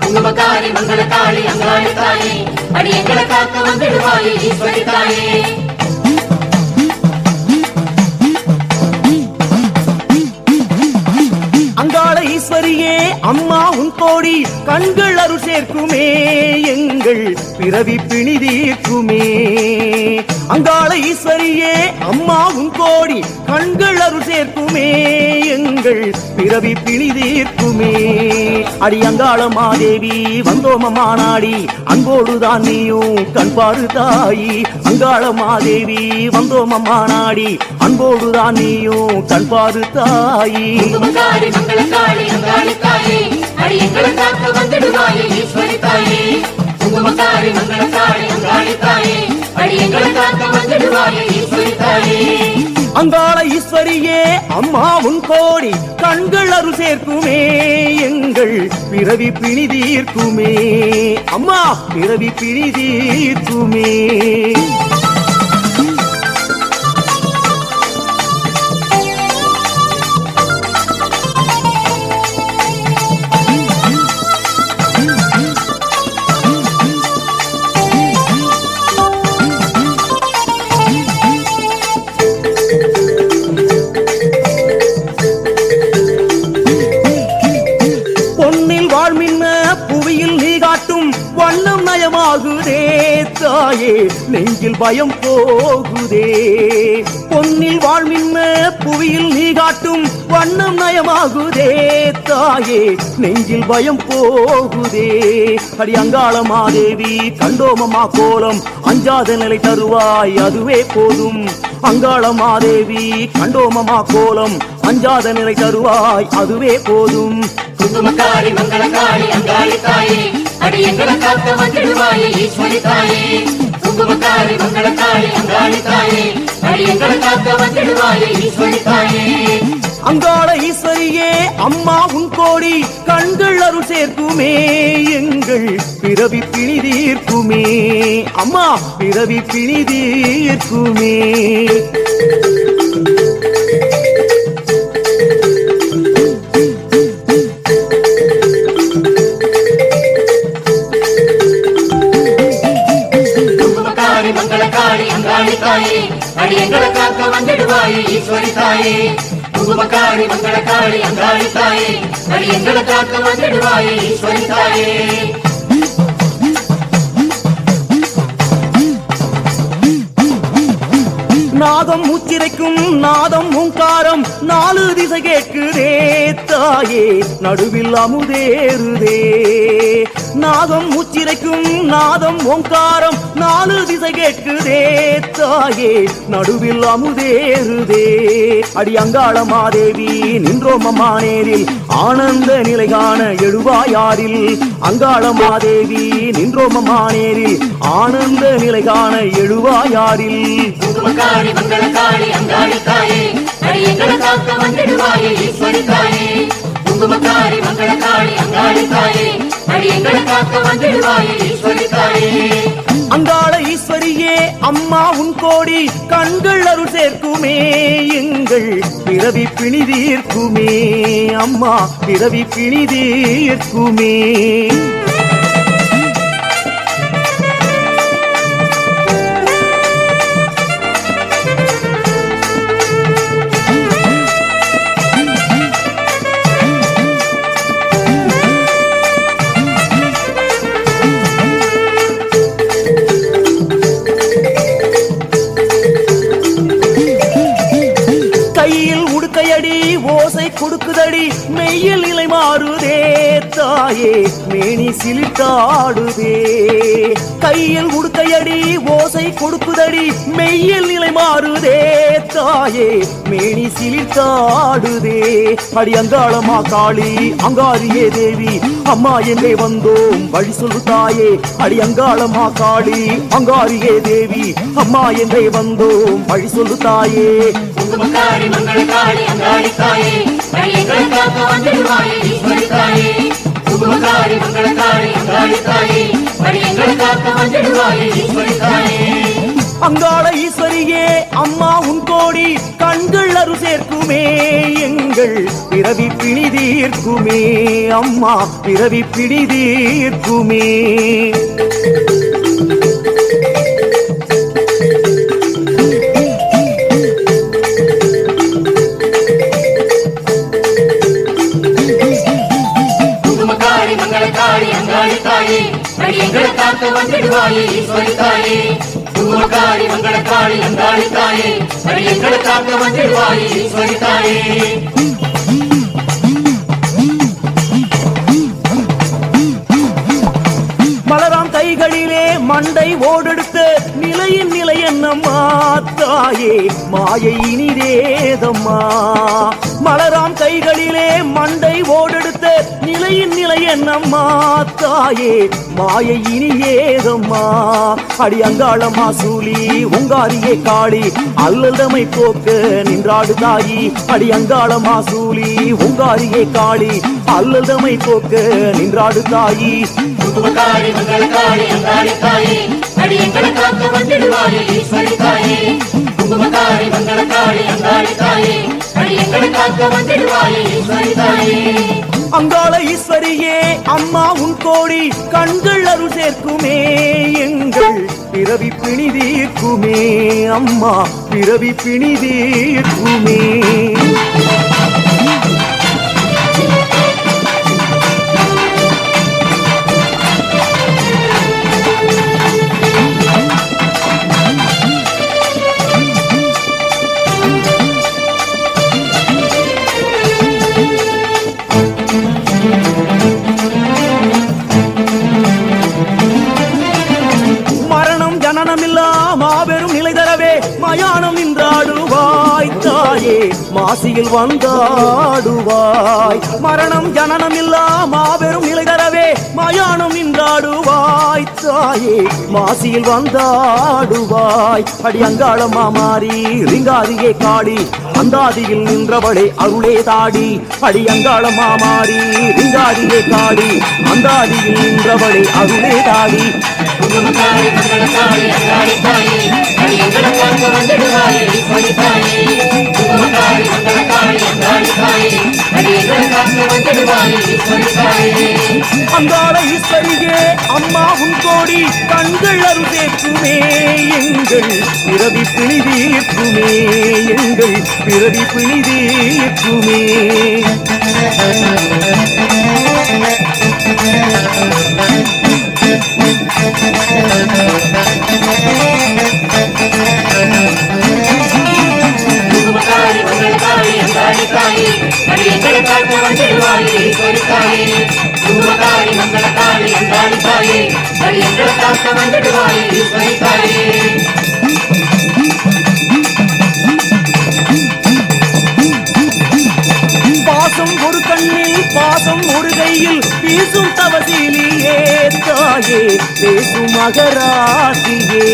குங்குமக்காரி மங்களக்காளி அங்காளி தாயே அடி எங்களை காக்க வந்துடுவாயே ஈஸ்வரி தாயே. அங்காள ஈஸ்வரியே அம்மா உன் கோடி கண்கள் அருள் சேர்க்குமே எங்கள் பிறவி பிணி தீர்க்குமே. அங்காள ஈஸ்வரியே அம்மா உன் கோடி கண்கள் அருள் சேர்க்குமே எங்கள் பிறவி பிணி தீர்க்குமே. அடி அங்காள மாதேவி வந்தோமம்மா நாடி அன்போடுதான் நீயும் கண்பாரு தாயி. அங்காள மாதேவி வந்தோமம்மா நாடி அன்போடுதான் நீயும் கண்பாரு தாயி. மங்களக்காளி அங்காளி தாயே அடி எங்களை காக்க வந்துடுவாயே ஈஸ்வரி தாயே. குங்குமக்காரி மங்களக்காளி அங்காளி தாயே அடி எங்களை காக்க வந்துடுவாயே ஈஸ்வரி தாயே. அங்காள ஈஸ்வரியே அம்மா உன் கோடி கண்கள் அருள் சேர்க்குமே எங்கள் பிறவி பிணி தீர்க்குமே. அம்மா பிறவி பிணி தீர்க்குமே. வண்ணம் நயமாகுதே தாயே நெஞ்சில் பயம் போகுதே. பொன்னில் வாழ்மின்ன புவியில் நீ காட்டும் வண்ணம் நயமாகுதே தாயே நெஞ்சில் பயம் போகுதே. அடி அங்காள மாதேவி கண்டோமம்மா கோலம் அஞ்சாத நிலை தருவாய் அதுவே போதும். அங்காள மாதேவி கண்டோமம்மா கோலம் அஞ்சாத நிலை தருவாய் அதுவே போதும். குங்குமக்காரி மங்களக்காளி அங்காளி தாயே அடி எங்களை காக்க வந்துடுவாயே ஈஸ்வரி தாயே. குங்குமக்காரி மங்களக்காளி அங்காளி தாயே அடி எங்களை காக்க வந்துடுவாயே ஈஸ்வரி தாயே. அங்காள ஈஸ்வரியே அம்மா உன் கோடி கண்கள் அருள் சேர்க்குமே எங்கள் பிறவி பிணி தீர்க்குமே. அம்மா பிறவி பிணி தீர்க்குமே. மங்களக்காளி அங்காளி தாயே அடி எங்களை காக்க வந்துடுவாயே ஈஸ்வரி தாயே. குங்குமக்காரி மங்களக்காளி அங்காளி தாயே அடி எங்களை காக்க வந்துடுவாயே ஈஸ்வரி தாயே. நாதம் மூச்சிரைக்கும் நாதம் ஓங்காரம் நாலு திசை கேட்குதே தாயே நடுவில் அமுதேறுதே. நாதம் மூச்சிரைக்கும் நாதம் ஓங்காரம் நாலு திசை கேட்குதே தாயே நடுவில் அமுதேறுதே. அடி அங்காள மாதேவி நின்றோமம்மா நேரில் ஆனந்த நிலை காண எழுவாயாரில். அங்காள மாதேவி நின்றோமம்மா நேரில் ஆனந்த நிலை காண எழுவாயாரில். குங்குமக்காரி மங்களக்காளி அங்காளி தாயே அடி எங்களை காக்க வந்துடுவாயே ஈஸ்வரி தாயே. குங்குமக்காரி மங்களக்காளி அங்காளி தாயே அடி எங்களை காக்க வந்துடுவாயே ஈஸ்வரி தாயே. அங்காள ஈஸ்வரியே அம்மா உன் கோடி கண்கள் அருள் சேர்க்குமே எங்கள் பிறவி பிணி தீர்க்குமே. அம்மா பிறவி பிணி தீர்க்குமே. ஓசை கொடுக்குதடி மெய்யில் நிலை மாறுதே தாயே மேனி சிலிர்த்தாடுதே. கையில் உடுக்கையடி ஓசை கொடுக்குதடி மெய்யில் நிலை மாறுதே தாயே மேனி சிலிர்த்தாடுதே. அடி அங்காளமா காளி அங்காரியே தேவி அம்மா என்றே வந்தோம் வழி சொல்லு தாயே. அடி அங்காளமா காளி அங்காரியே தேவி அம்மா என்றே வந்தோம் வழி சொல்லு தாயே. குங்குமக்காரி மங்களக்காளி அங்காளி தாயே அடி எங்களை காக்க வந்துடுவாயே ஈஸ்வரி தாயே. காக்க வந்திடுவாயே ஈஸ்வரி தாயே. அங்காள ஈஸ்வரியே அம்மா உன் கோடி கண்கள் அரு சேர்க்குமே எங்கள் பிறவி பிணி தீர்க்குமே அம்மா பிறவி பிணி தீர்க்குமே. குங்குமக்காரி மங்களக்காரி அங்காளி தாயே அடியங்களை காக்க வந்திடுவாயே ஈஸ்வரி தாயே. குங்குமக்காரி மங்களக்காரி அங்காளி தாயே அடியங்களை காக்க வந்திடுவாயே ஈஸ்வரி தாயே. மலராம் கைகளிலே மண்டை ஓடெடுத்த நிலையின் நிலை என்னம்மா தாயே மாயை இனிதேதம்மா. மலராம் கைகளிலே மண்டை ஓடெடுத்த நிலையின் நிலை என்னம்மா தாயே மாயை இனியேதம்மா. அடி அங்காளம்மா சூலி உங்காரியே காளி அல்லதமை போக்க நின்றாடு தாயி. அடி அங்காளம்மா சூலி உங்காரியே காளி அல்லதமை போக்க நின்றாடு தாயி. குங்குமக்காரி மங்களக்காரி அங்காளி தாயே அடியங்களை காக்க வந்திடுவாயே ஈஸ்வரி தாயே. குங்குமக்காரி மங்களக்காரி அங்காளி தாயே அடியங்களை காக்க வந்திடுவாயே ஈஸ்வரி தாயே. அங்காள ஈஸ்வரியே அம்மா உன் கோடி கண்கள் அருள் சேர்க்குமே எங்கள் பிறவி பிணி தீர்க்குமே அம்மா பிறவி பிணி தீர்க்குமே. மாபெரும் நிலை தரவே மயானம் நின்றாடுவாய் தாயே மாசியில் வந்தாடுவாய். மரணம் ஜனனம் இல்லா மாபெரும் நிலை தரவே மயானம் நின்றாடுவாய் தாயே மாசியில் வந்தாடுவாய். அடி அங்காளம்மா மாறி ரிங்காரியே காடி அந்தாதியில் நின்றவளே அருளே தாடி. அடி அங்காளம்மா மாறி ரிங்காரியே காடி அந்தாதியில் நின்றவளே அருளே தாடி. குங்குமக்காரி மங்களக்காரி அங்காளி தாயே அடியங்களை காக்க வந்திடுவாயே ஈஸ்வரி தாயே. குங்குமக்காரி மங்களக்காரி அங்காளி தாயே அடியங்களை காக்க வந்திடுவாயே ஈஸ்வரி தாயே. அங்காள ஈஸ்வரியே அம்மா உன் கோடி கண்கள் அருள் சேர்க்குமே எங்கள் பிறவி பிணி தீர்க்குமே எங்கள் பிறவி பிணி தீர்க்குமே. குங்குமக்காரி மங்களக்காரி அங்காளி தாயே அடியங்களை காக்க வந்திடுவாயே ஈஸ்வரி தாயே. குங்குமக்காரி மங்களக்காரி அங்காளி தாயே அடியங்களை காக்க வந்திடுவாயே ஈஸ்வரி தாயே. பாசம் ஒரு கண்ணில் பாசம் ஒரு கையில் வீசும் தவசிலியே தாயே பேசும் மகராசியே.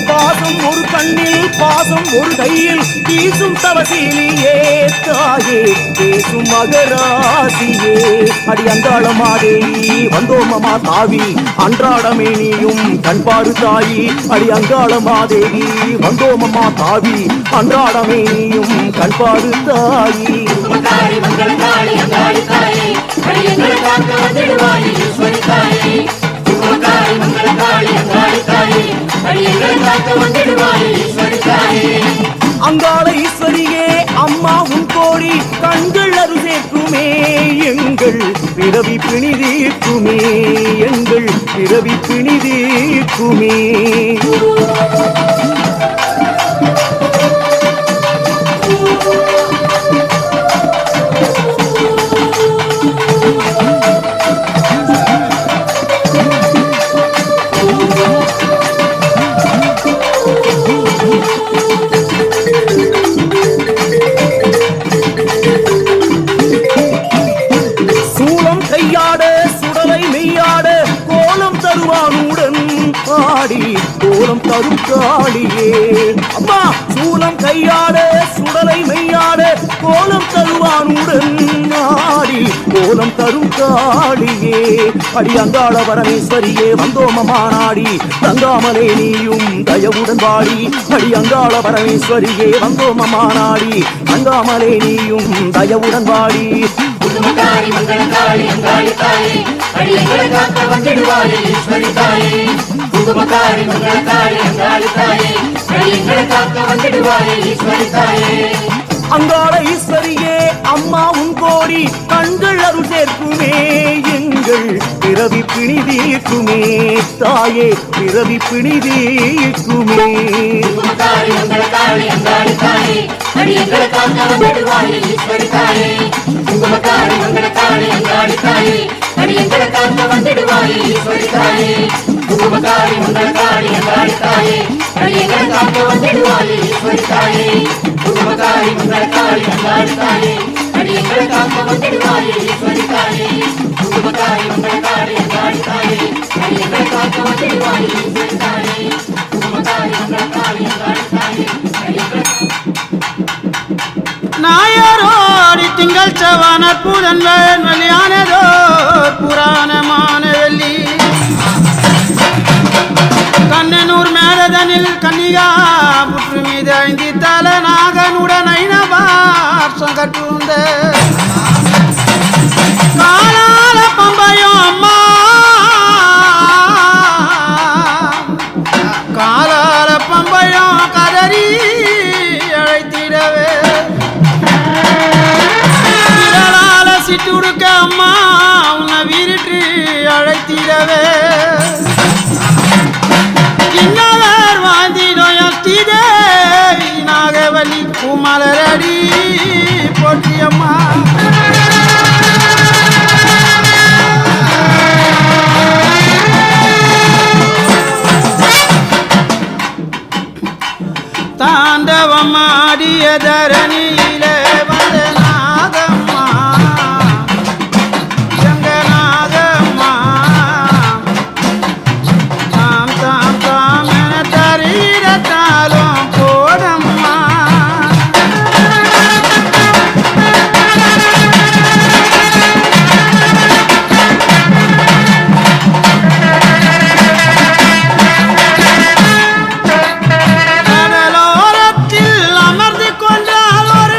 பாசம் ஒரு கண்ணில் பாசம் ஒரு கையில் வீசும் தவசிலியே தாயே பேசும் மகராசியே. அடி அங்காளமாதேவி வந்தோமமா தாவி அன்றாடமே நீயும் கண்பாடு தாயி. அடி அங்காளமாதேவி வந்தோமமா தாவி அன்றாடமே நீயும் கண்பாடு தாயி. குங்குமக்காரி மங்களக்காரி அங்காளி தாயே அடியங்களை காக்க வந்திடுவாயே ஈஸ்வரி தாயே. குங்குமக்காரி மங்களக்காரி அங்காளி தாயே அடியங்களை காக்க வந்திடுவாயே ஈஸ்வரி தாயே. அங்காள ஈஸ்வரியே அம்மா உன் கோடி கண்கள் அருள் சேர்க்குமே எங்கள் பிறவி பிணி தீர்க்குமே எங்கள் பிறவி பிணி தீர்க்குமே. பாடி கோலம் தரும் காளியே அம்மா சூலம் கையாட சுடலை மெய்யாட கோலம் தருவானுடன் நாடி கோலம் தரும் காளியே அடி அங்காள பரமேஸ்வரியே வந்தோமமா நாடி தங்காமலே நீயும் தயவுடன் பாடி அடி அங்காள பரமேஸ்வரியே வந்தோமமா நாடி தங்காமலே நீயும் தயவுடன் பாடி குங்குமக்காரி மங்களக்காளி அங்காளி தாயே அடி எங்களை காக்க வந்திடுவாயே ஈஸ்வரி தாயே குங்குமக்காரி மங்களக்காளி அங்காளி தாயே அடி எங்களை காக்க வந்திடுவாயே ஈஸ்வரி தாயே அங்காள ஈஸ்வரியே அம்மா உன் கோடி கண்கள் அருள் சேர்க்குமே எங்கள் பிறவி பிணி தீர்க்குமே தாயே பிறவி பிணி தீர்க்குமே குங்குமக்காரி மங்களக்காளி அங்காளி தாயே அடி எங்களை காக்க வந்திடுவாயே ஈஸ்வரி தாயே குங்குமக்காரி மங்களக்காளி அங்காளி தாயே அடி எங்களை காக்க வந்திடுவாயே ஈஸ்வரி தாயே குங்குமக்காரி மங்களக்காளி அங்காளி தாயே அடி எங்களை காக்க வந்திடுவாயே ஈஸ்வரி தாயே குங்குமக்காரி மங்களக்காளி அங்காளி தாயே அடி எங்களை காக்க வந்திடுவாயே ஈஸ்வரி தாயே குங்குமக்காரி மங்களக்காளி அங்காளி தாயே அடி எங்களை காக்க வந்திடுவாயே ஈஸ்வரி தாயே குங்குமக்காரி மங்களக்காளி அங்காளி தாயே அடி எங்களை நாயரோடி திங்கள் செவ்வானர் புதன்வன் வெளியானதோ புராணமான வெள்ளி கண்ணனூர் மேலதனில் கன்னிகா புற்று மீது ஐந்தி தல நாகனுடன் ஐநபார் சங்கட்டுந்த காலால பம்பையும் அம்மா காலால பம்பையும் கதறி அழைத்திடவே சிட்டுடுக்க அம்மா உன்னை வீரிட்டு அழைத்திடவே இன்னவர் வாந்திடும் அஷ்டி தேவி நாகவலி குமலரடி போற்றியம்மா தாண்டவமாடிய தரணியிலே வந்த நாகம்மா ஜங்கநாதம்மா தாம் தாம் தாம் என தரீரத்தாலும் போடம்மா கடலோரத்தில் அமர்ந்து கொண்டால் ஒரு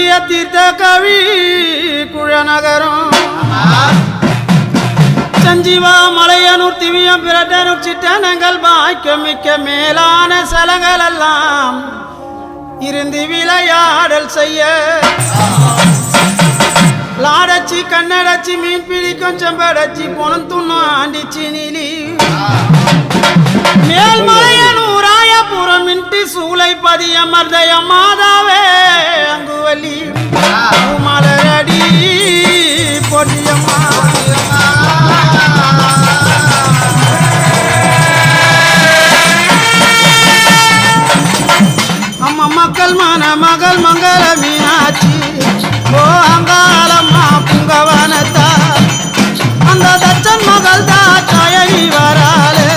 புண்ணிய தீர்த்த கவி குழநகரம் சஞ்சீவா மலையனூர் திவியம் பிரட்டனூர் சிட்டனங்கள் பாய்க்க மிக்க மேலான சலங்கள் எல்லாம் இருந்து விளையாடல் செய்ய லாடச்சி கண்ணடச்சி மீன் பிடிக்கும் செம்படச்சி பொணம் துண்ணும் ஆண்டிச்சி நீலி மேல்மலையனூர் ஆயபுரம் இன்ட்டு சூளை பதியமர்தய மாதாவே அங்குவலி மலரடி பொடியம்மா அம்மா மக்கள் மான மகள் மங்கள மீனாட்சி ஓ அங்காளம்மா புங்கவனத்தா அந்த தச்சன் மகள் தாத்தாயி வராலே